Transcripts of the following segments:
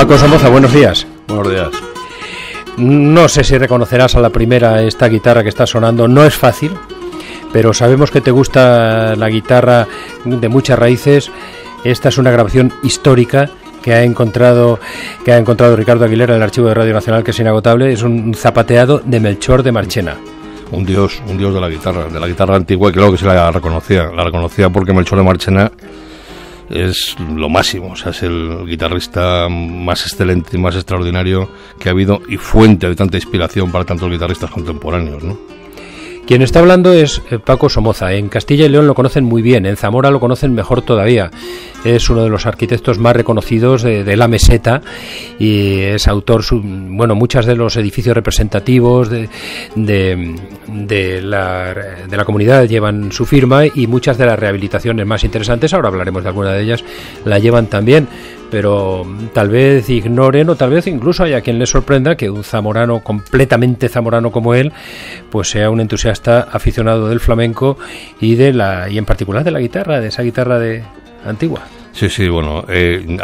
Paco Somoza, buenos días. Buenos días. No sé si reconocerás a la primera esta guitarra que está sonando, no es fácil, pero sabemos que te gusta la guitarra de muchas raíces. Esta es una grabación histórica que ha encontrado Ricardo Aguilera en el archivo de Radio Nacional, que es inagotable. Es un zapateado de Melchor de Marchena. Un dios de la guitarra antigua, y claro que se la reconocía porque Melchor de Marchena es lo máximo, o sea, es el guitarrista más excelente y más extraordinario que ha habido, y fuente de tanta inspiración para tantos guitarristas contemporáneos, ¿no? Quien está hablando es Paco Somoza. En Castilla y León lo conocen muy bien, en Zamora lo conocen mejor todavía. Es uno de los arquitectos más reconocidos de la meseta y es autor, muchos de los edificios representativos de la comunidad llevan su firma, y muchas de las rehabilitaciones más interesantes, ahora hablaremos de alguna de ellas, la llevan también. Pero tal vez ignoren, o tal vez incluso haya quien les sorprenda que un zamorano, completamente zamorano como él, pues sea un entusiasta aficionado del flamenco y en particular de la guitarra, de esa guitarra antigua. Sí, bueno,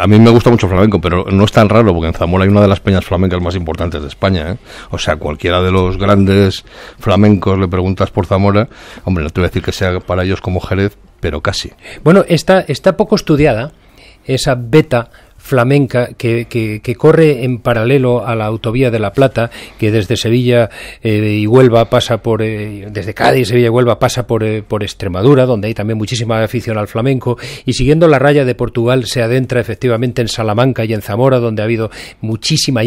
a mí me gusta mucho el flamenco, pero no es tan raro, porque en Zamora hay una de las peñas flamencas más importantes de España, ¿eh? O sea, cualquiera de los grandes flamencos le preguntas por Zamora, hombre, no te voy a decir que sea para ellos como Jerez, pero casi. Bueno, está poco estudiada esa beta flamenca que corre en paralelo a la autovía de La Plata, que desde Sevilla y Huelva pasa desde Cádiz, Sevilla y Huelva pasa por Extremadura, donde hay también muchísima afición al flamenco, y siguiendo la raya de Portugal se adentra efectivamente en Salamanca y en Zamora, donde ha habido muchísima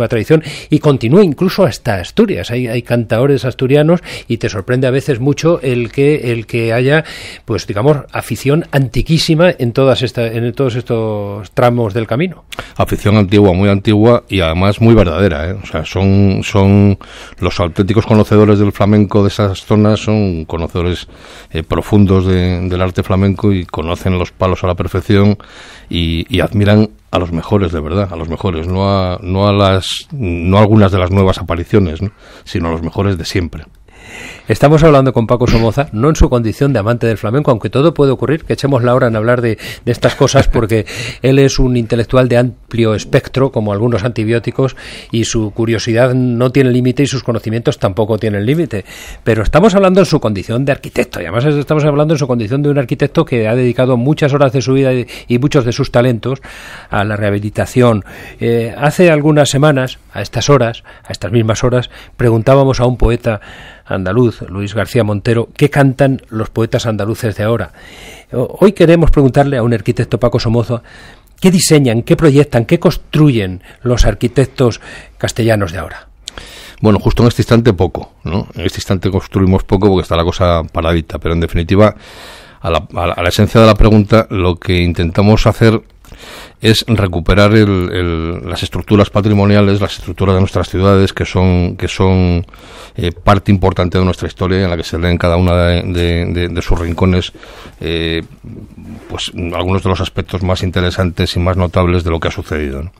tradición, y continúa incluso hasta Asturias. Hay cantaores asturianos, y te sorprende a veces mucho el que haya, pues digamos, afición antiquísima en todos estos tramos del camino. Afición antigua, muy antigua, y además muy verdadera, ¿eh? O sea, son los auténticos conocedores del flamenco de esas zonas, son conocedores profundos del arte flamenco, y conocen los palos a la perfección, y admiran a los mejores, de verdad, a los mejores, no a algunas de las nuevas apariciones, ¿no? Sino a los mejores de siempre. Estamos hablando con Paco Somoza, no en su condición de amante del flamenco, aunque todo puede ocurrir, que echemos la hora en hablar de estas cosas, porque él es un intelectual de amplio espectro, como algunos antibióticos, y su curiosidad no tiene límite y sus conocimientos tampoco tienen límite. Pero estamos hablando en su condición de arquitecto, y además estamos hablando en su condición de un arquitecto que ha dedicado muchas horas de su vida y muchos de sus talentos a la rehabilitación. Hace algunas semanas, a estas mismas horas, preguntábamos a un poeta andaluz, Luis García Montero, ¿qué cantan los poetas andaluces de ahora? Hoy queremos preguntarle a un arquitecto, Paco Somoza, ¿qué diseñan, qué proyectan, qué construyen los arquitectos castellanos de ahora? Bueno, justo en este instante poco, ¿no? En este instante construimos poco porque está la cosa paradita, pero en definitiva, a la esencia de la pregunta, lo que intentamos hacer es recuperar las estructuras patrimoniales, las estructuras de nuestras ciudades, que son parte importante de nuestra historia, en la que se leen cada una de sus rincones pues algunos de los aspectos más interesantes y más notables de lo que ha sucedido, ¿no?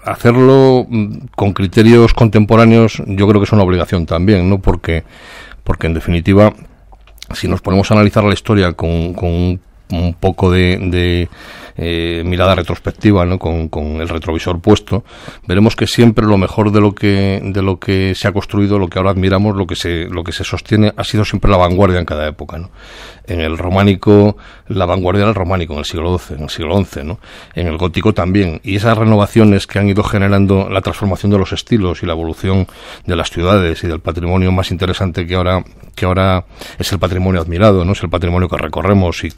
Hacerlo con criterios contemporáneos yo creo que es una obligación también, ¿no? Porque en definitiva, si nos ponemos a analizar la historia con un poco de mirada retrospectiva, ¿no? Con el retrovisor puesto, veremos que siempre lo mejor de lo que se ha construido, lo que ahora admiramos, lo que se sostiene, ha sido siempre la vanguardia en cada época, ¿no? En el románico, la vanguardia era el románico, en el siglo XII, en el siglo XI, ¿no? En el gótico también, y esas renovaciones que han ido generando la transformación de los estilos y la evolución de las ciudades y del patrimonio más interesante que ahora es el patrimonio admirado, ¿no? Es el patrimonio que recorremos y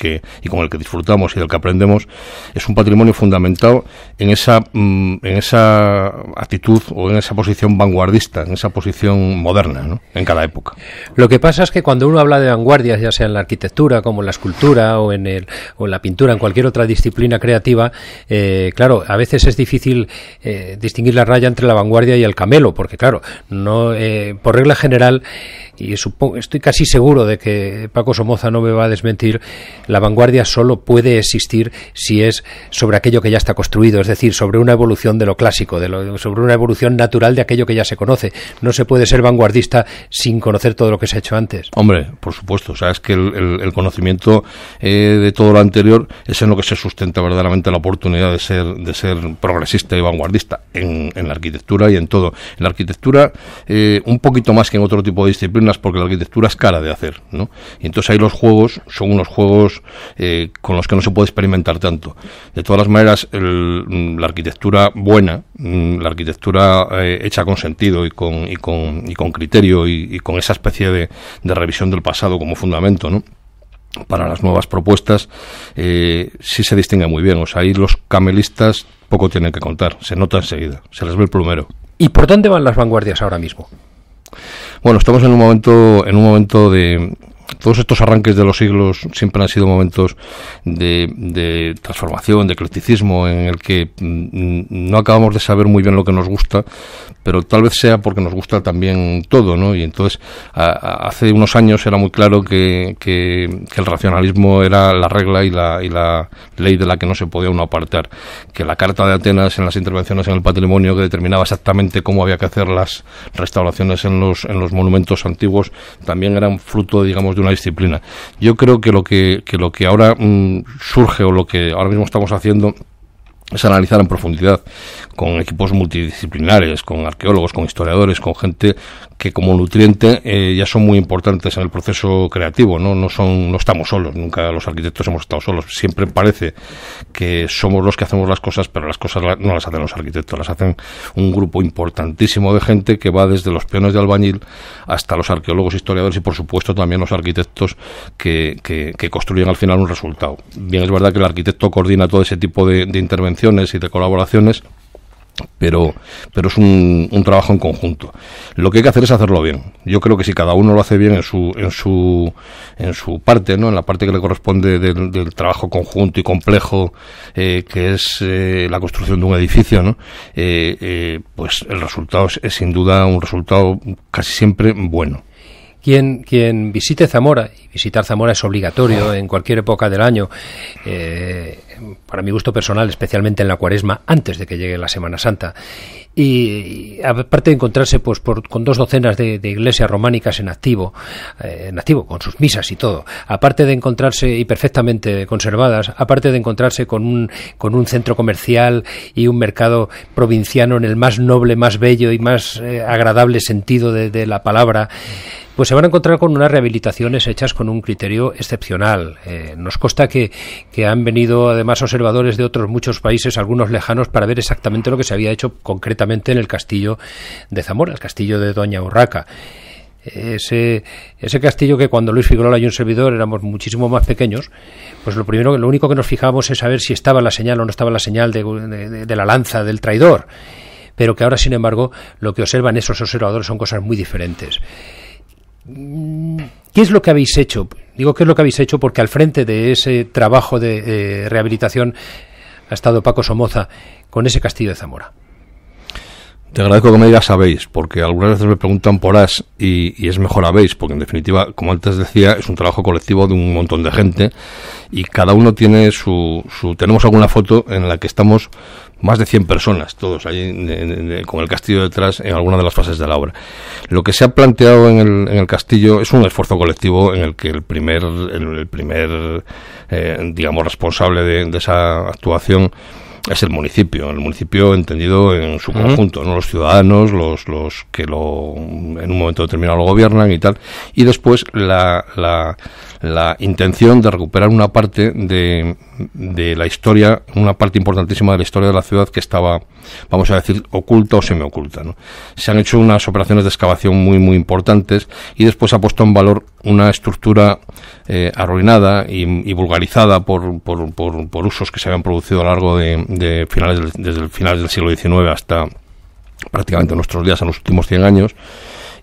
con el que disfrutamos y del que aprendemos. Es un patrimonio fundamentado en esa actitud o en esa posición vanguardista, en esa posición moderna, ¿no? En cada época. Lo que pasa es que cuando uno habla de vanguardias, ya sea en la arquitectura, como en la escultura o en la pintura, en cualquier otra disciplina creativa, claro, a veces es difícil distinguir la raya entre la vanguardia y el camelo, porque claro, no por regla general, y estoy casi seguro de que Paco Somoza no me va a desmentir, la vanguardia solo puede existir si si es sobre aquello que ya está construido, es decir, sobre una evolución de lo clásico, sobre una evolución natural de aquello que ya se conoce. No se puede ser vanguardista sin conocer todo lo que se ha hecho antes. Hombre, por supuesto, o sea, es que el conocimiento de todo lo anterior es en lo que se sustenta verdaderamente la oportunidad de ser progresista y vanguardista en la arquitectura y en todo. En la arquitectura, un poquito más que en otro tipo de disciplinas, porque la arquitectura es cara de hacer, ¿no? Y entonces ahí los juegos son unos juegos con los que no se puede experimentar tanto. De todas las maneras, la arquitectura buena, la arquitectura hecha con sentido y con criterio y con esa especie de revisión del pasado como fundamento, ¿no?, para las nuevas propuestas, sí se distingue muy bien. O sea, ahí los camelistas poco tienen que contar, se nota enseguida, se les ve el plumero. ¿Y por dónde van las vanguardias ahora mismo? Bueno, estamos en un momento de... Todos estos arranques de los siglos siempre han sido momentos de transformación, de eclecticismo, en el que no acabamos de saber muy bien lo que nos gusta, pero tal vez sea porque nos gusta también todo, ¿no? Y entonces, hace unos años era muy claro que el racionalismo era la regla y la ley de la que no se podía uno apartar, que la Carta de Atenas en las intervenciones en el patrimonio, que determinaba exactamente cómo había que hacer las restauraciones en los monumentos antiguos, también eran fruto, digamos, de una disciplina. Yo creo que lo que ahora surge, o lo que ahora mismo estamos haciendo, es analizar en profundidad, con equipos multidisciplinares, con arqueólogos, con historiadores, con gente que como nutriente ya son muy importantes en el proceso creativo, no estamos solos, nunca los arquitectos hemos estado solos, siempre parece que somos los que hacemos las cosas, pero las cosas no las hacen los arquitectos, las hacen un grupo importantísimo de gente que va desde los peones de albañil hasta los arqueólogos, historiadores y por supuesto también los arquitectos que construyen al final un resultado. Bien, es verdad que el arquitecto coordina todo ese tipo de intervenciones y de colaboraciones, pero es un trabajo en conjunto. Lo que hay que hacer es hacerlo bien. Yo creo que si cada uno lo hace bien en su parte, ¿no?, en la parte que le corresponde del trabajo conjunto y complejo, que es la construcción de un edificio, ¿no?, pues el resultado es sin duda un resultado casi siempre bueno. Quien visite Zamora, y visitar Zamora es obligatorio en cualquier época del año, para mi gusto personal, especialmente en la Cuaresma, antes de que llegue la Semana Santa, y aparte de encontrarse con 2 docenas de iglesias románicas en activo, con sus misas y todo, aparte de encontrarse y perfectamente conservadas, aparte de encontrarse con un centro comercial y un mercado provinciano en el más noble, más bello y más agradable sentido de la palabra, pues se van a encontrar con unas rehabilitaciones hechas con un criterio excepcional. Nos consta que han venido además observadores de otros muchos países, algunos lejanos, para ver exactamente lo que se había hecho concretamente en el castillo de Zamora, el castillo de Doña Urraca. Ese castillo que cuando Luis Figueroa y un servidor éramos muchísimo más pequeños, pues lo único que nos fijábamos es saber si estaba la señal o no estaba la señal de la lanza del traidor, pero que ahora, sin embargo, lo que observan esos observadores son cosas muy diferentes. ¿Qué es lo que habéis hecho? Digo, ¿qué es lo que habéis hecho? Porque al frente de ese trabajo de rehabilitación ha estado Paco Somoza con ese castillo de Zamora. Te agradezco que me digas sabéis, porque algunas veces me preguntan por as y es mejor habéis, porque en definitiva, como antes decía, es un trabajo colectivo de un montón de gente y cada uno tiene tenemos alguna foto en la que estamos más de 100 personas, todos ahí con el castillo detrás en alguna de las fases de la obra. Lo que se ha planteado en el castillo es un esfuerzo colectivo en el que el primer digamos responsable de esa actuación es el municipio entendido en su conjunto, ¿no? Los ciudadanos, los que en un momento determinado lo gobiernan y tal, y después la intención de recuperar una parte de la historia, una parte importantísima de la historia de la ciudad que estaba, vamos a decir, oculta o semioculta, ¿no? Se han hecho unas operaciones de excavación muy muy importantes y después se ha puesto en valor una estructura arruinada y vulgarizada por usos que se habían producido a lo largo desde finales del siglo XIX hasta prácticamente nuestros días, en los últimos 100 años,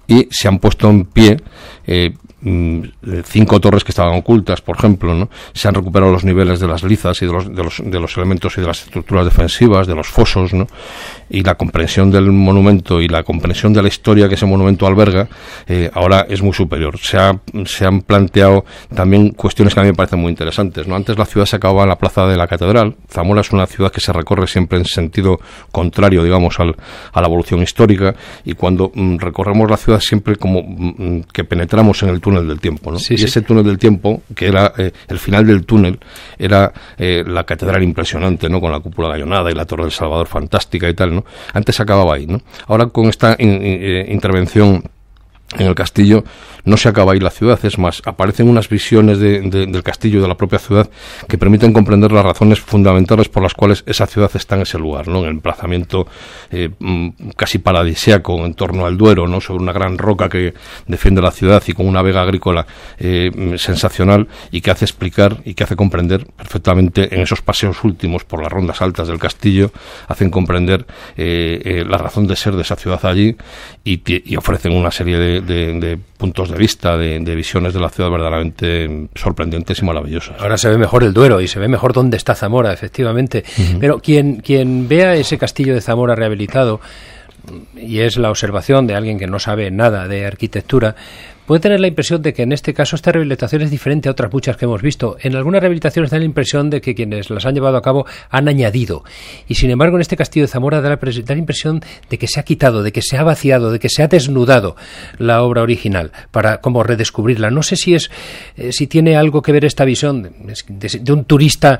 y se han puesto en pie 5 torres que estaban ocultas, por ejemplo, ¿no? Se han recuperado los niveles de las lizas y de los elementos y de las estructuras defensivas, de los fosos, ¿no? Y la comprensión del monumento y la comprensión de la historia que ese monumento alberga ahora es muy superior. Se han planteado también cuestiones que a mí me parecen muy interesantes, ¿no? Antes la ciudad se acababa en la plaza de la Catedral. Zamora es una ciudad que se recorre siempre en sentido contrario, digamos, a la evolución histórica, y cuando recorremos la ciudad siempre como que penetramos en el túnel del tiempo, ¿no? Sí, y ese túnel del tiempo, que era el final del túnel, era la catedral impresionante, ¿no? Con la cúpula gallonada y la Torre del Salvador fantástica y tal, ¿no? Antes acababa ahí, ¿no? Ahora con esta intervención en el castillo no se acaba ahí la ciudad, es más, aparecen unas visiones del castillo y de la propia ciudad que permiten comprender las razones fundamentales por las cuales esa ciudad está en ese lugar, ¿no? En el emplazamiento casi paradisíaco en torno al Duero, ¿no? Sobre una gran roca que defiende la ciudad y con una vega agrícola sensacional, y que hace explicar y que hace comprender perfectamente en esos paseos últimos por las rondas altas del castillo, hacen comprender la razón de ser de esa ciudad allí, y ofrecen una serie de puntos de vista, de visiones de la ciudad verdaderamente sorprendentes y maravillosas. Ahora se ve mejor el Duero y se ve mejor dónde está Zamora, efectivamente. Pero quien vea ese castillo de Zamora rehabilitado, y es la observación de alguien que no sabe nada de arquitectura, puede tener la impresión de que en este caso esta rehabilitación es diferente a otras muchas que hemos visto. En algunas rehabilitaciones da la impresión de que quienes las han llevado a cabo han añadido. Y sin embargo en este castillo de Zamora da la impresión de que se ha quitado, de que se ha vaciado, de que se ha desnudado la obra original para como redescubrirla. No sé si tiene algo que ver esta visión de un turista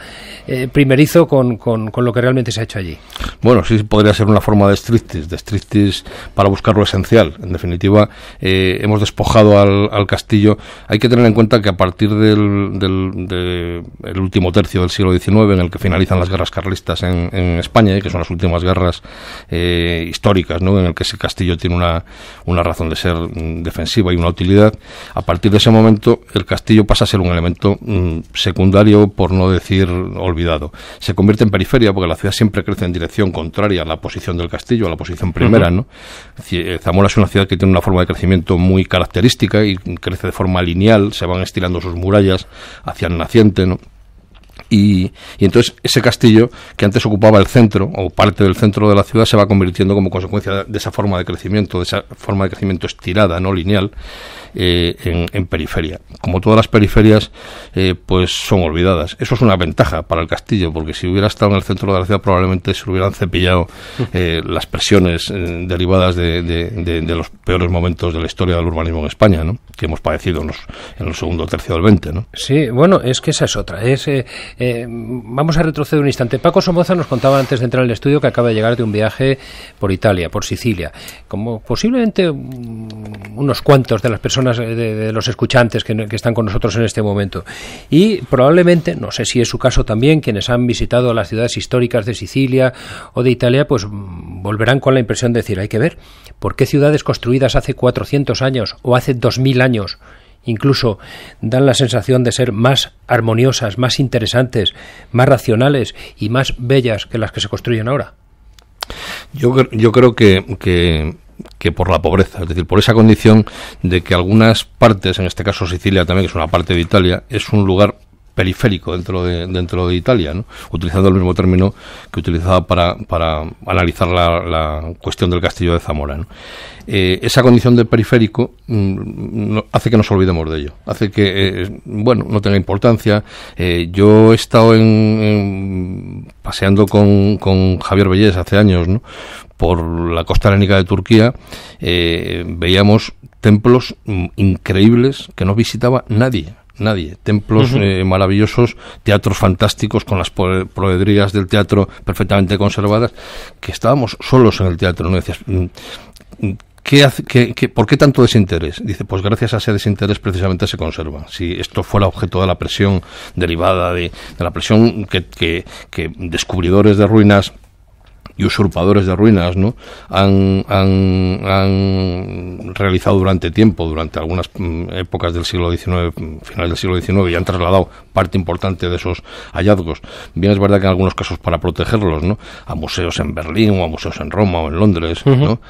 primerizo con lo que realmente se ha hecho allí. Bueno, sí podría ser una forma de striptease para buscar lo esencial. En definitiva, hemos despojado al castillo. Hay que tener en cuenta que a partir del último tercio del siglo XIX, en el que finalizan las guerras carlistas en España, que son las últimas guerras históricas, ¿no? En el que ese castillo tiene una razón de ser defensiva y una utilidad, a partir de ese momento el castillo pasa a ser un elemento secundario, por no decir olvidado. Se convierte en periferia porque la ciudad siempre crece en dirección contraria a la posición del castillo, a la posición primera, ¿no? Zamora es una ciudad que tiene una forma de crecimiento muy característica y crece de forma lineal, se van estirando sus murallas hacia el naciente, ¿no? Y entonces ese castillo, que antes ocupaba el centro o parte del centro de la ciudad, se va convirtiendo como consecuencia de esa forma de crecimiento, estirada, no lineal, en periferia. Como todas las periferias, pues son olvidadas. Eso es una ventaja para el castillo, porque si hubiera estado en el centro de la ciudad probablemente se hubieran cepillado las presiones derivadas de los peores momentos de la historia del urbanismo en España, ¿no? Que hemos padecido en el segundo tercio del XX, ¿no? Sí, bueno, es que esa es otra. Vamos a retroceder un instante. Paco Somoza nos contaba antes de entrar al estudio que acaba de llegar de un viaje por Italia, por Sicilia. Como posiblemente unos cuantos de las personas, de los escuchantes que están con nosotros en este momento. Y probablemente, no sé si es su caso también, quienes han visitado las ciudades históricas de Sicilia o de Italia, pues volverán con la impresión de decir, hay que ver, ¿por qué ciudades construidas hace 400 años o hace 2000 años incluso dan la sensación de ser más armoniosas, más interesantes, más racionales y más bellas que las que se construyen ahora? Yo creo que por la pobreza, es decir, por esa condición de que algunas partes, en este caso Sicilia también, que es una parte de Italia, es un lugar periférico dentro de Italia, ¿no? Utilizando el mismo término que utilizaba para analizar la cuestión del castillo de Zamora, ¿no? Esa condición de periférico hace que nos olvidemos de ello, hace que no tenga importancia. Yo he estado paseando con Javier Bellés hace años, ¿no? Por la costa helénica de Turquía, veíamos templos increíbles que no visitaba nadie, templos maravillosos, teatros fantásticos con las proedrías del teatro perfectamente conservadas, que estábamos solos en el teatro, ¿no? Decías, ¿por qué tanto desinterés? Dice, pues gracias a ese desinterés precisamente se conserva. Si esto fuera objeto de la presión derivada de la presión que descubridores de ruinas y usurpadores de ruinas, ¿no? han realizado durante algunas épocas del siglo XIX, finales del siglo XIX, y han trasladado parte importante de esos hallazgos. Bien es verdad que en algunos casos para protegerlos, ¿no? A museos en Berlín o a museos en Roma o en Londres, ¿no?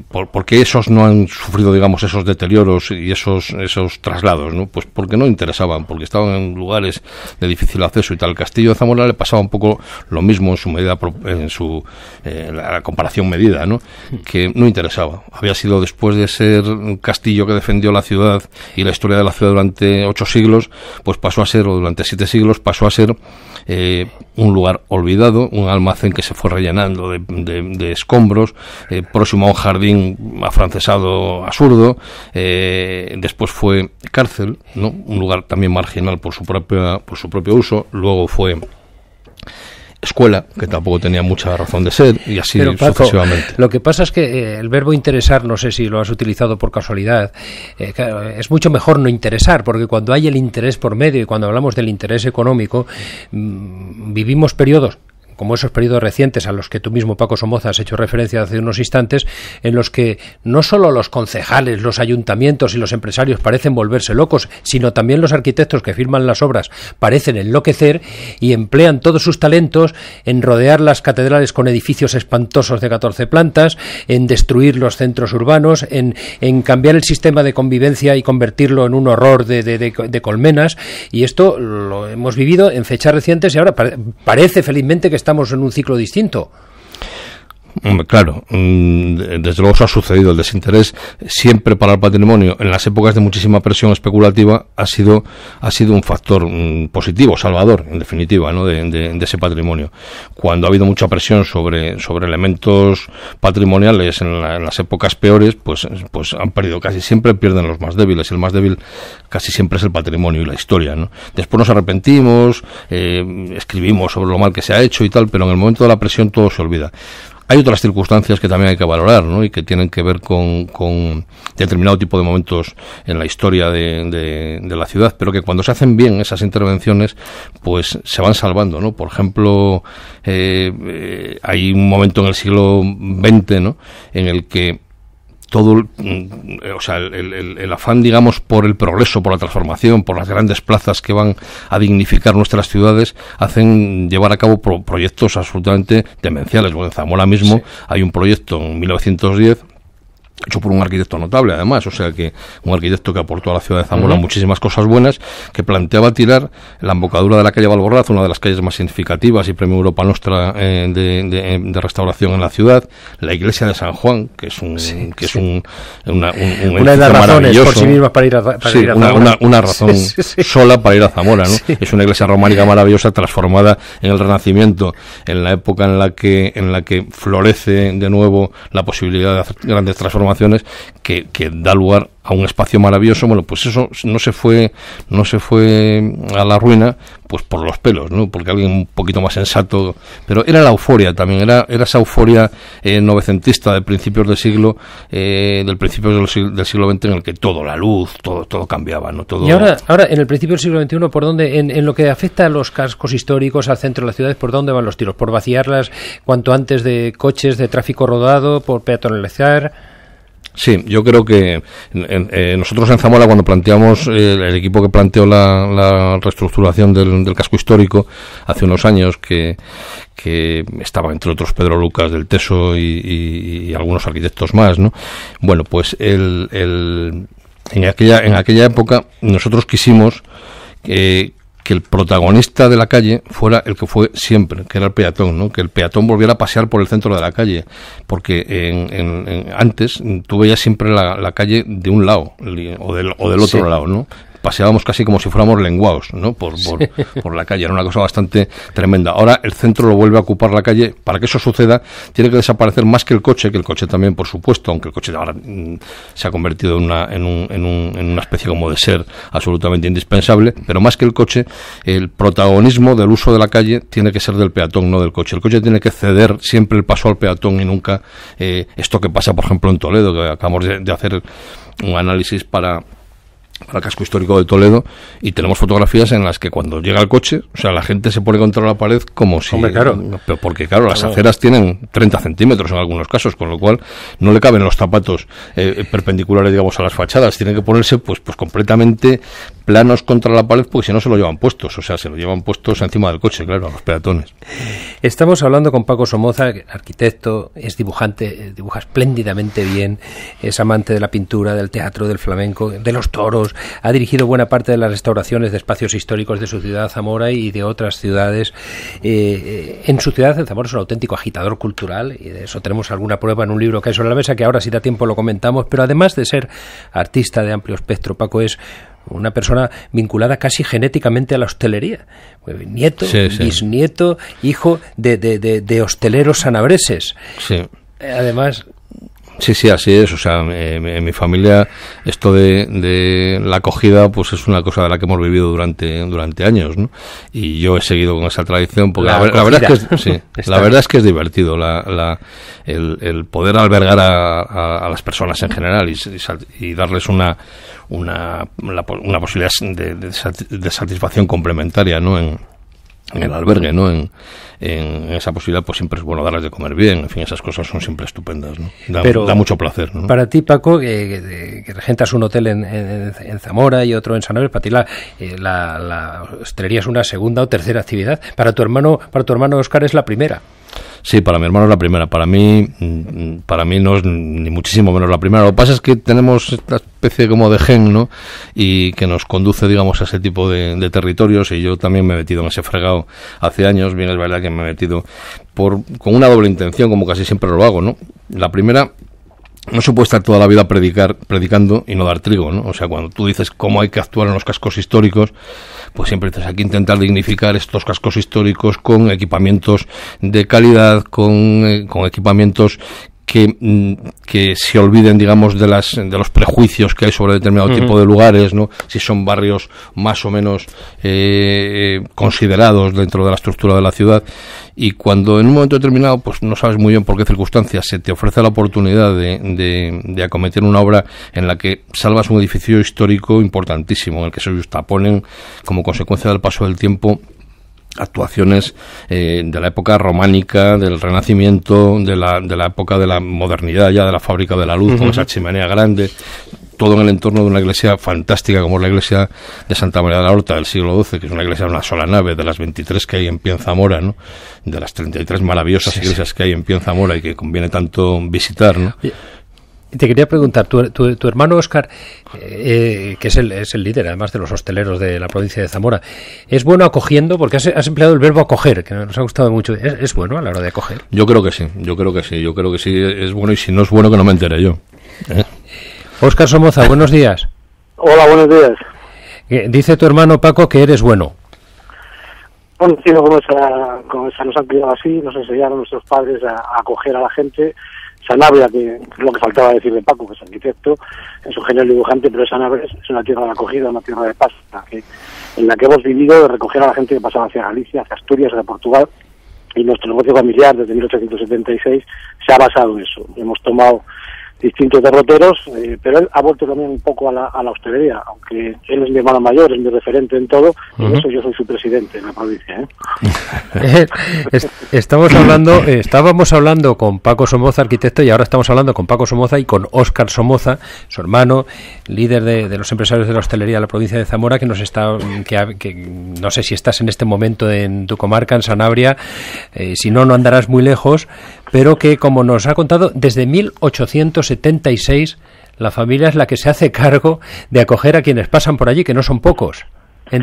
¿por qué esos no han sufrido, digamos, esos deterioros y esos traslados, ¿no? Pues porque no interesaban, porque estaban en lugares de difícil acceso y tal. El castillo de Zamora le pasaba un poco lo mismo en su medida, la comparación medida, ¿no? Que no interesaba. Había sido, después de ser un castillo que defendió la ciudad y la historia de la ciudad durante 8 siglos, pues pasó a ser, o durante 7 siglos, pasó a ser un lugar olvidado, un almacén que se fue rellenando de escombros, próximo a un jardín afrancesado absurdo. Después fue cárcel, ¿no? Un lugar también marginal por su propio uso. Luego fue escuela, que tampoco tenía mucha razón de ser, y así Pero, Paco, sucesivamente. Lo que pasa es que el verbo interesar, no sé si lo has utilizado por casualidad, claro, es mucho mejor no interesar, porque cuando hay el interés por medio y cuando hablamos del interés económico, vivimos periodos como esos periodos recientes a los que tú mismo, Paco Somoza, has hecho referencia hace unos instantes, en los que no solo los concejales, los ayuntamientos y los empresarios parecen volverse locos, sino también los arquitectos que firman las obras parecen enloquecer y emplean todos sus talentos en rodear las catedrales con edificios espantosos de 14 plantas, en destruir los centros urbanos, en cambiar el sistema de convivencia y convertirlo en un horror de colmenas, y esto lo hemos vivido en fechas recientes y ahora parece felizmente que estamos en un ciclo distinto. Claro, desde luego eso ha sucedido. El desinterés siempre para el patrimonio en las épocas de muchísima presión especulativa ha sido un factor positivo, salvador, en definitiva, ¿no? de ese patrimonio. Cuando ha habido mucha presión sobre elementos patrimoniales en las épocas peores, pues han perdido, casi siempre pierden los más débiles. El más débil casi siempre es el patrimonio y la historia, ¿no? Después nos arrepentimos, escribimos sobre lo mal que se ha hecho y tal, pero en el momento de la presión todo se olvida. Hay otras circunstancias que también hay que valorar, ¿no? Y que tienen que ver con determinado tipo de momentos en la historia de la ciudad, pero que cuando se hacen bien esas intervenciones, pues se van salvando, ¿no? Por ejemplo, hay un momento en el siglo XX, ¿no? En el que todo, el afán, digamos, por el progreso, por la transformación, por las grandes plazas que van a dignificar nuestras ciudades, hacen llevar a cabo proyectos absolutamente demenciales. Bueno, en Zamora mismo hay un proyecto en 1910 hecho por un arquitecto notable, además, o sea que un arquitecto que aportó a la ciudad de Zamora muchísimas cosas buenas, que planteaba tirar la embocadura de la calle Valborraz, una de las calles más significativas y premio Europa Nostra de restauración en la ciudad, la iglesia de San Juan, que es una de las razones por sí mismas para ir a Zamora. Una razón sola para ir a Zamora, ¿no? Sí. Es una iglesia románica maravillosa, transformada en el Renacimiento, en la época en la que florece de nuevo la posibilidad de hacer grandes transformaciones, que da lugar a un espacio maravilloso. Bueno, pues eso no se fue a la ruina pues por los pelos, ¿no? Porque alguien un poquito más sensato, pero era la euforia también, era esa euforia novecentista de principios del siglo del siglo XX, en el que todo, la luz, todo cambiaba, ¿no? Todo. Y ahora en el principio del siglo XXI, ¿por dónde, en lo que afecta a los cascos históricos, al centro de las ciudades, por dónde van los tiros? ¿Por vaciarlas cuanto antes de coches, de tráfico rodado, por peatonalizar? Sí, yo creo que nosotros en Zamora, cuando planteamos, el equipo que planteó la reestructuración del casco histórico hace unos años, que estaba entre otros Pedro Lucas del Teso y algunos arquitectos más, ¿no? Bueno, pues en aquella época nosotros quisimos que el protagonista de la calle fuera el que fue siempre, que era el peatón, ¿no? Que el peatón volviera a pasear por el centro de la calle, porque antes tú veías siempre la calle de un lado o del otro lado, ¿no? Paseábamos casi como si fuéramos lenguaos, ¿no? Por la calle, era una cosa bastante tremenda. Ahora el centro lo vuelve a ocupar la calle. Para que eso suceda, tiene que desaparecer más que el coche también, por supuesto, aunque el coche ahora se ha convertido en una especie como de ser absolutamente indispensable, pero más que el coche, el protagonismo del uso de la calle tiene que ser del peatón, no del coche. El coche tiene que ceder siempre el paso al peatón y nunca esto que pasa, por ejemplo, en Toledo, que acabamos de hacer un análisis para el casco histórico de Toledo, y tenemos fotografías en las que cuando llega el coche, o sea, la gente se pone contra la pared como si... Hombre, claro. Porque, claro, las aceras tienen 30 centímetros en algunos casos, con lo cual no le caben los zapatos perpendiculares, digamos, a las fachadas. Tienen que ponerse pues completamente planos contra la pared, porque si no se lo llevan puestos, o sea, se lo llevan puestos encima del coche, claro, a los peatones. Estamos hablando con Paco Somoza, arquitecto, es dibujante, dibuja espléndidamente bien, es amante de la pintura, del teatro, del flamenco, de los toros, ha dirigido buena parte de las restauraciones de espacios históricos de su ciudad, Zamora, y de otras ciudades. En su ciudad, en Zamora, es un auténtico agitador cultural, y de eso tenemos alguna prueba en un libro que hay sobre la mesa, que ahora si da tiempo lo comentamos, pero además de ser artista de amplio espectro, Paco es una persona vinculada casi genéticamente a la hostelería. Nieto, bisnieto, hijo de hosteleros sanabreses. Sí. Además... Sí, así es. O sea, en mi familia esto de la acogida pues es una cosa de la que hemos vivido durante años, ¿no? Y yo he seguido con esa tradición porque la verdad es que es divertido el poder albergar a las personas en general y darles una posibilidad de satisfacción complementaria, ¿no? En el albergue, ¿no? En esa posibilidad, pues siempre es bueno darles de comer bien. En fin, esas cosas son siempre estupendas, ¿no? Da mucho placer, ¿no? Para ti, Paco, que regentas un hotel en Zamora y otro en Sanabria, para ti la hostelería es una segunda o tercera actividad. Para tu hermano Óscar es la primera. Sí, para mi hermano es la primera. Para mí no es ni muchísimo menos la primera. Lo que pasa es que tenemos esta especie como de gen, ¿no? Y que nos conduce, digamos, a ese tipo de territorios. Y yo también me he metido en ese fregado hace años. Bien, es verdad que me he metido con una doble intención, como casi siempre lo hago, ¿no? La primera, no se puede estar toda la vida predicando y no dar trigo, ¿no? O sea, cuando tú dices cómo hay que actuar en los cascos históricos, pues siempre tienes que intentar dignificar estos cascos históricos con equipamientos de calidad, con equipamientos que se olviden, digamos, de los prejuicios que hay sobre determinado tipo de lugares, ¿no? Si son barrios más o menos considerados dentro de la estructura de la ciudad. Y cuando en un momento determinado, pues no sabes muy bien por qué circunstancias, se te ofrece la oportunidad de acometer una obra en la que salvas un edificio histórico importantísimo, en el que se justaponen, como consecuencia del paso del tiempo, actuaciones de la época románica, del Renacimiento, de la época de la modernidad ya, de la fábrica de la luz, con esa chimenea grande, todo en el entorno de una iglesia fantástica como es la iglesia de Santa María de la Horta del siglo XII, que es una iglesia de una sola nave, de las 23 que hay en pie en Zamora, ¿no? De las 33 maravillosas iglesias que hay en pie en Zamora y que conviene tanto visitar, ¿no? Te quería preguntar, tu hermano Óscar, que es el líder además de los hosteleros de la provincia de Zamora, ¿es bueno acogiendo? Porque has empleado el verbo acoger, que nos ha gustado mucho. ¿Es bueno a la hora de acoger? Yo creo que sí, es bueno, y si no es bueno que no me entere yo. Óscar Somoza, buenos días. Hola, buenos días. Dice tu hermano Paco que eres bueno. Bueno, sí, como esa nos han criado así, nos enseñaron nuestros padres a acoger a la gente. Sanabria, que es lo que faltaba decir de Paco, que es arquitecto, es un genio dibujante, pero Sanabria es una tierra de acogida, una tierra de paz, en la que hemos vivido de recoger a la gente que pasaba hacia Galicia, hacia Asturias, hacia Portugal, y nuestro negocio familiar desde 1876 se ha basado en eso. Hemos tomado distintos derroteros, pero él ha vuelto también un poco a la hostelería, aunque él es mi hermano mayor, es mi referente en todo, y en eso yo soy su presidente en la provincia. Estábamos hablando con Paco Somoza, arquitecto, y ahora estamos hablando con Paco Somoza y con Óscar Somoza, su hermano, líder de los empresarios de la hostelería de la provincia de Zamora, que no sé si estás en este momento en tu comarca, en Sanabria, si no andarás muy lejos, pero que, como nos ha contado, desde 1876 la familia es la que se hace cargo de acoger a quienes pasan por allí, que no son pocos. Sí,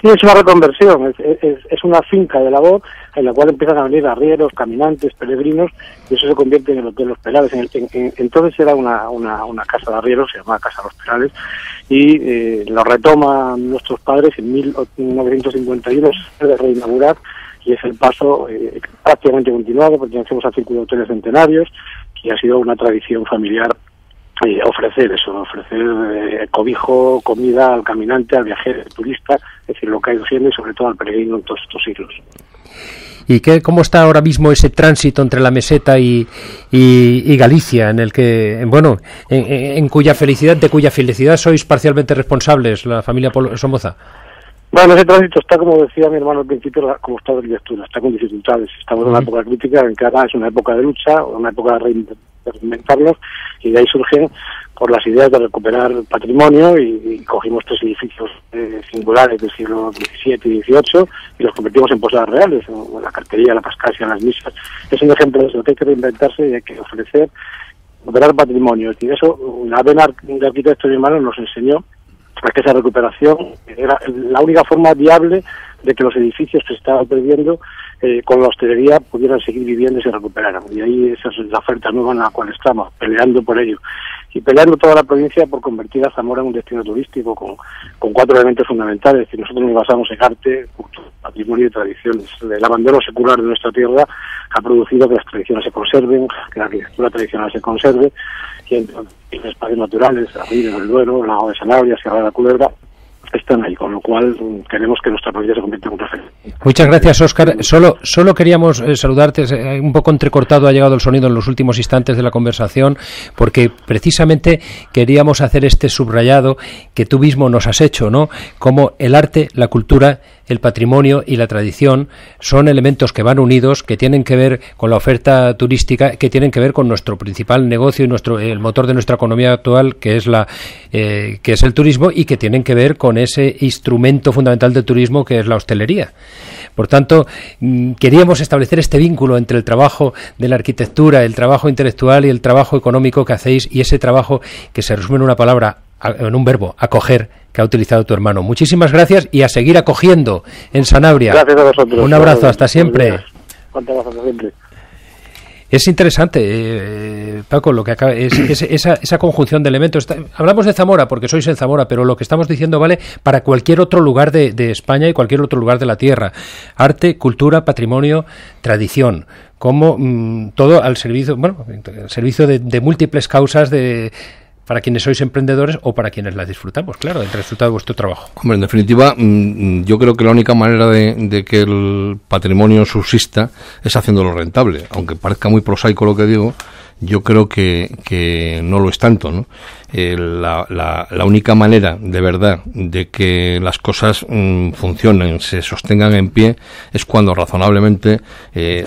es una reconversión, es una finca de labor en la cual empiezan a venir arrieros, caminantes, peregrinos, y eso se convierte en el Hotel Los Perales. Entonces era una casa de arrieros, se llamaba Casa Los Perales, y lo retoman nuestros padres en 1951, de reinaugurar, y es el paso prácticamente continuado, pertenecemos al Círculo de Hoteles Centenarios, y ha sido una tradición familiar ofrecer cobijo, comida al caminante, al viajero, al turista, es decir, lo que ha ido siendo y sobre todo al peregrino en todos estos siglos. ¿Y cómo está ahora mismo ese tránsito entre la meseta y Galicia, en el que, bueno, en cuya felicidad sois parcialmente responsables, la familia Somoza? Bueno, ese tránsito está, como decía mi hermano al principio, como estado de lectura, está con dificultades. Estamos en una época crítica, en que ahora es una época de lucha, una época de reinventarlos, y de ahí surgen por las ideas de recuperar patrimonio, y cogimos 3 edificios singulares del siglo XVII y XVIII y los convertimos en posadas reales, la cartería, la pascasia, las misas. Es un ejemplo de eso, que hay que reinventarse y hay que ofrecer, recuperar patrimonio. Y eso, la vena de arquitecto de mi hermano nos enseñó a que esa recuperación era la única forma viable de que los edificios que se estaban perdiendo con la hostelería pudieran seguir viviendo y se recuperaran. Y ahí esa es la oferta nueva en la cual estamos, peleando por ello. Y peleando toda la provincia por convertir a Zamora en un destino turístico con 4 elementos fundamentales. Que nosotros nos basamos en arte, cultura, patrimonio y tradiciones. El abandono secular de nuestra tierra ha producido que las tradiciones se conserven, que la arquitectura tradicional se conserve, y en espacios naturales, Arriba del Duero, Lago de Sanabria, Sierra de la Culebra, están ahí, con lo cual queremos que nuestra provincia se convierta en un referente. Muchas gracias, Óscar. Solo queríamos saludarte, un poco entrecortado ha llegado el sonido en los últimos instantes de la conversación, porque precisamente queríamos hacer este subrayado que tú mismo nos has hecho, ¿no? Como el arte, la cultura, el patrimonio y la tradición son elementos que van unidos, que tienen que ver con la oferta turística, que tienen que ver con nuestro principal negocio y el motor de nuestra economía actual, que es el turismo, y que tienen que ver con ese instrumento fundamental del turismo que es la hostelería. Por tanto, queríamos establecer este vínculo entre el trabajo de la arquitectura, el trabajo intelectual y el trabajo económico que hacéis, y ese trabajo que se resume en una palabra, en un verbo, acoger, que ha utilizado tu hermano. Muchísimas gracias y a seguir acogiendo en Sanabria. Gracias a vosotros. Un abrazo, hasta siempre. Hasta siempre. Es interesante, Paco, lo que acaba, esa conjunción de elementos. Hablamos de Zamora porque sois en Zamora, pero lo que estamos diciendo vale para cualquier otro lugar de España y cualquier otro lugar de la tierra. Arte, cultura, patrimonio, tradición, como todo al servicio, de múltiples causas para quienes sois emprendedores o para quienes las disfrutamos, claro, del resultado de vuestro trabajo. Hombre, en definitiva, yo creo que la única manera de que el patrimonio subsista es haciéndolo rentable. Aunque parezca muy prosaico lo que digo, yo creo que no lo es tanto, ¿no? La única manera, de verdad, de que las cosas funcionen, se sostengan en pie, es cuando razonablemente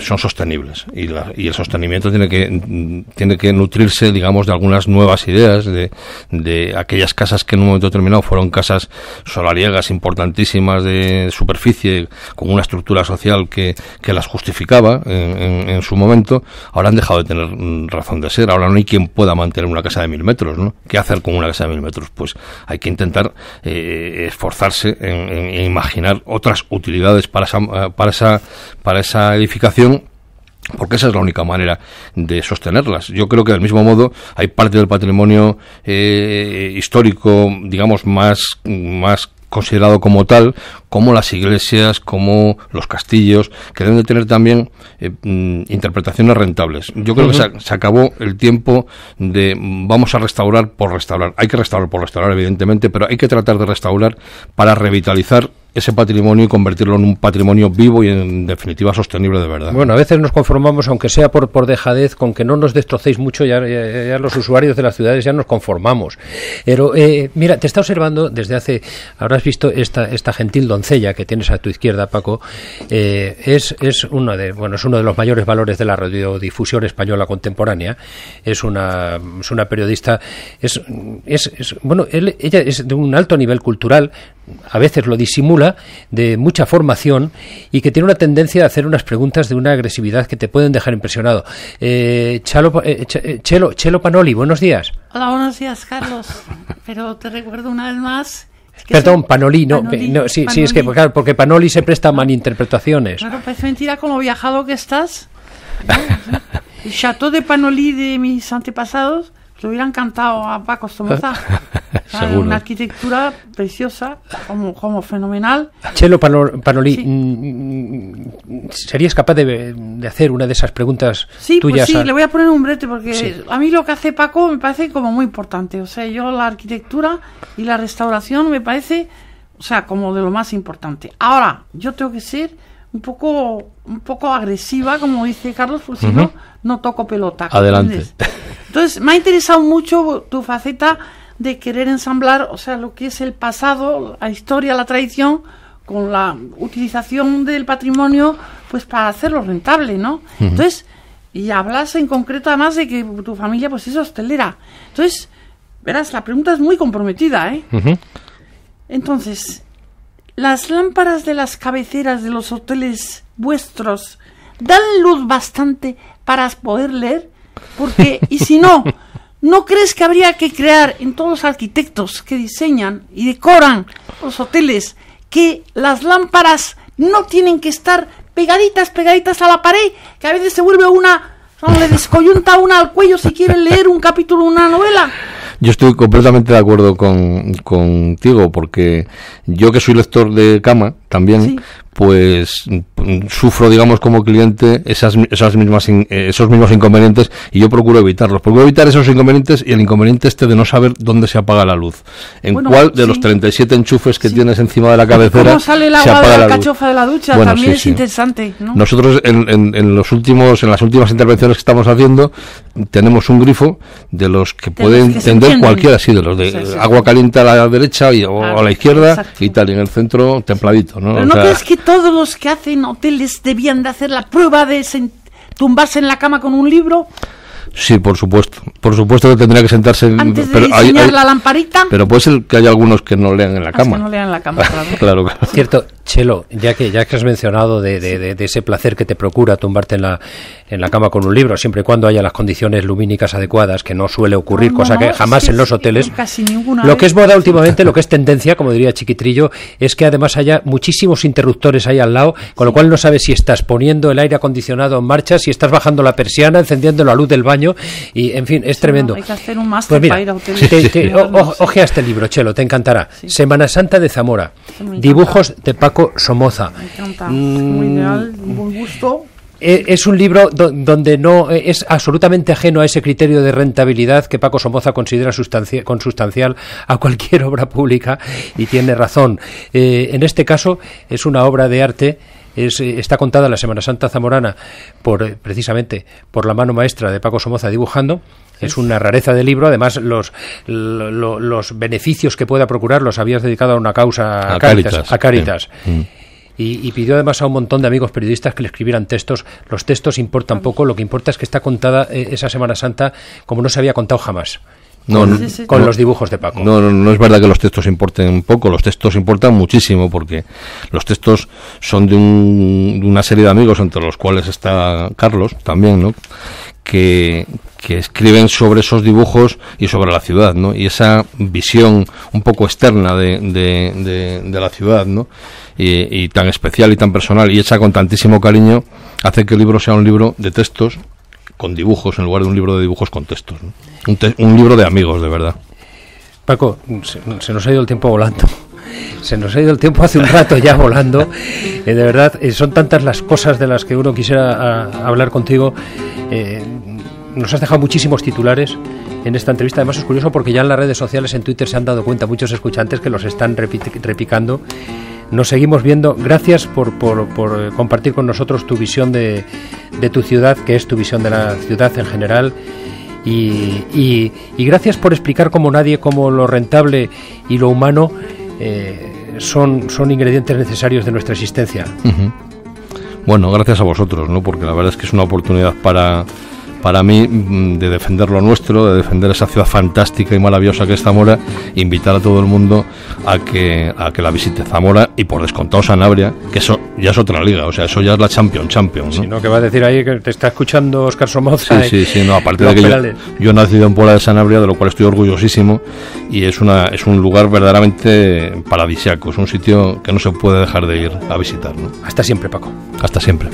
son sostenibles. Y el sostenimiento tiene que nutrirse, digamos, de algunas nuevas ideas, de aquellas casas que en un momento determinado fueron casas solariegas importantísimas de superficie, con una estructura social que las justificaba en su momento, ahora han dejado de tener razón de ser. Ahora no hay quien pueda mantener una casa de 1000 metros, ¿no? ¿Qué hacer con una casa de 1000 metros? Pues hay que intentar esforzarse en imaginar otras utilidades para esa edificación, porque esa es la única manera de sostenerlas. Yo creo que del mismo modo hay parte del patrimonio histórico, digamos, más considerado como tal, como las iglesias, como los castillos, que deben de tener también interpretaciones rentables. Yo creo que se acabó el tiempo de vamos a restaurar por restaurar. Hay que restaurar por restaurar, evidentemente, pero hay que tratar de restaurar para revitalizar ese patrimonio y convertirlo en un patrimonio vivo y en definitiva sostenible de verdad. Bueno, a veces nos conformamos, aunque sea por dejadez, con que no nos destrocéis mucho, ya los usuarios de las ciudades ya nos conformamos. Pero mira, te está observando desde hace, habrás visto esta gentil doncella que tienes a tu izquierda, Paco, es uno de los mayores valores de la radiodifusión española contemporánea. Es una periodista, ella es de un alto nivel cultural, a veces lo disimula, de mucha formación, y que tiene una tendencia a hacer unas preguntas de una agresividad que te pueden dejar impresionado. Chelo Panoli, buenos días. Hola, buenos días, Carlos. Pero te recuerdo una vez más... Perdón, Panoli, sí, es que claro, porque Panoli se presta a malinterpretaciones. Claro, parece mentira con lo viajado que estás. El Chateau de Panoli de mis antepasados le hubiera encantado a Paco Somoza. Seguro. Una arquitectura preciosa, como fenomenal. Chelo Panoli, sí. ¿Serías capaz de hacer una de esas preguntas tuyas? Pues sí, le voy a poner un brete porque a mí lo que hace Paco me parece como muy importante. O sea, yo la arquitectura y la restauración me parece, o sea, como de lo más importante. Ahora, yo tengo que ser un poco agresiva, como dice Carlos, porque si no toco pelota. Adelante. ¿Entiendes? Entonces, me ha interesado mucho tu faceta de querer ensamblar, o sea, lo que es el pasado, la historia, la tradición, con la utilización del patrimonio, pues para hacerlo rentable, ¿no? Entonces, Y hablas en concreto además de que tu familia pues es hostelera. Entonces, verás, la pregunta es muy comprometida, ¿eh? Uh-huh. Entonces, ¿las lámparas de las cabeceras de los hoteles vuestros dan luz bastante para poder leer? Porque, y si no, ¿no crees que habría que crear en todos los arquitectos que diseñan y decoran los hoteles que las lámparas no tienen que estar pegaditas a la pared, que a veces se vuelve le descoyunta una al cuello si quiere leer un capítulo de una novela? Yo estoy completamente de acuerdo contigo, porque yo, que soy lector de cama también, sí, pues sufro, digamos, como cliente esos mismos inconvenientes, y yo procuro evitarlos. Procuro evitar esos inconvenientes y el inconveniente de no saber dónde se apaga la luz. Cuál de los 37 enchufes que tienes encima de la cabecera ¿cómo sale el agua de la alcachofa de la ducha? Bueno, también es interesante, ¿no? Nosotros en las últimas intervenciones que estamos haciendo tenemos un grifo de los que pueden entender cualquiera, sí, de los de agua caliente a la derecha o a la izquierda, exacto, y tal, y en el centro templadito, ¿no? Pero ¿no crees que todos los que hacen hoteles debían de hacer la prueba de tumbarse en la cama con un libro? Sí, por supuesto que tendría que sentarse antes de diseñar la lamparita. Pero puede ser que haya algunos que no lean en la cama. Que no lean en la cama, claro. Cierto, Chelo, ya que has mencionado de ese placer que te procura tumbarte en la cama con un libro, siempre y cuando haya las condiciones lumínicas adecuadas, que no suele ocurrir, cosa que jamás en los hoteles. Casi ninguna lo vez. Que es moda últimamente, lo que es tendencia, como diría Chiquitrillo, es que además haya muchísimos interruptores ahí al lado, con lo cual no sabes si estás poniendo el aire acondicionado en marcha, si estás bajando la persiana, encendiendo la luz del baño, y en fin, es tremendo. Hay que hacer un máster para ir a hoteles. Ojea este libro, Chelo, te encantará. Sí. Semana Santa de Zamora, dibujos de Paco Somoza. Me encanta, muy ideal, buen gusto. Es un libro donde no es absolutamente ajeno a ese criterio de rentabilidad que Paco Somoza considera consustancial a cualquier obra pública, y tiene razón. En este caso es una obra de arte. Está contada la Semana Santa zamorana precisamente por la mano maestra de Paco Somoza dibujando. Es una rareza de libro. Además, los beneficios que pueda procurar los habías dedicado a una causa, a Cáritas. Sí. Y pidió además a un montón de amigos periodistas que le escribieran textos. Los textos importan poco, lo que importa es que está contada esa Semana Santa como no se había contado jamás. Con los dibujos de Paco. No es verdad que los textos importen poco, los textos importan muchísimo, porque los textos son de una serie de amigos, entre los cuales está Carlos también, ¿no? Que escriben sobre esos dibujos y sobre la ciudad, ¿no? Y esa visión un poco externa de la ciudad, ¿no? Y tan especial y tan personal y hecha con tantísimo cariño, hace que el libro sea un libro de textos con dibujos en lugar de un libro de dibujos con textos, ¿no? Un libro de amigos, de verdad. Paco, se nos ha ido el tiempo volando. Se nos ha ido el tiempo hace un rato ya volando. De verdad, son tantas las cosas de las que uno quisiera hablar contigo. Nos has dejado muchísimos titulares en esta entrevista. Además es curioso porque ya en las redes sociales, en Twitter, se han dado cuenta muchos escuchantes que los están repicando. Nos seguimos viendo. Gracias por compartir con nosotros tu visión de tu ciudad, que es tu visión de la ciudad en general. Y gracias por explicar como nadie cómo lo rentable y lo humano son ingredientes necesarios de nuestra existencia. Uh-huh. Bueno, gracias a vosotros, ¿no? Porque la verdad es que es una oportunidad para mí de defender lo nuestro, de defender esa ciudad fantástica y maravillosa que es Zamora, invitar a todo el mundo a que la visite. Zamora y por descontado Sanabria, que eso ya es otra liga, o sea, eso ya es la Champions, ¿no? Sí, ¿no? Que va a decir ahí que te está escuchando Óscar Somoza. Sí, no, aparte de que yo he nacido en Puebla de Sanabria, de lo cual estoy orgullosísimo, y es un lugar verdaderamente paradisíaco, es un sitio que no se puede dejar de ir a visitar, ¿no? Hasta siempre, Paco. Hasta siempre.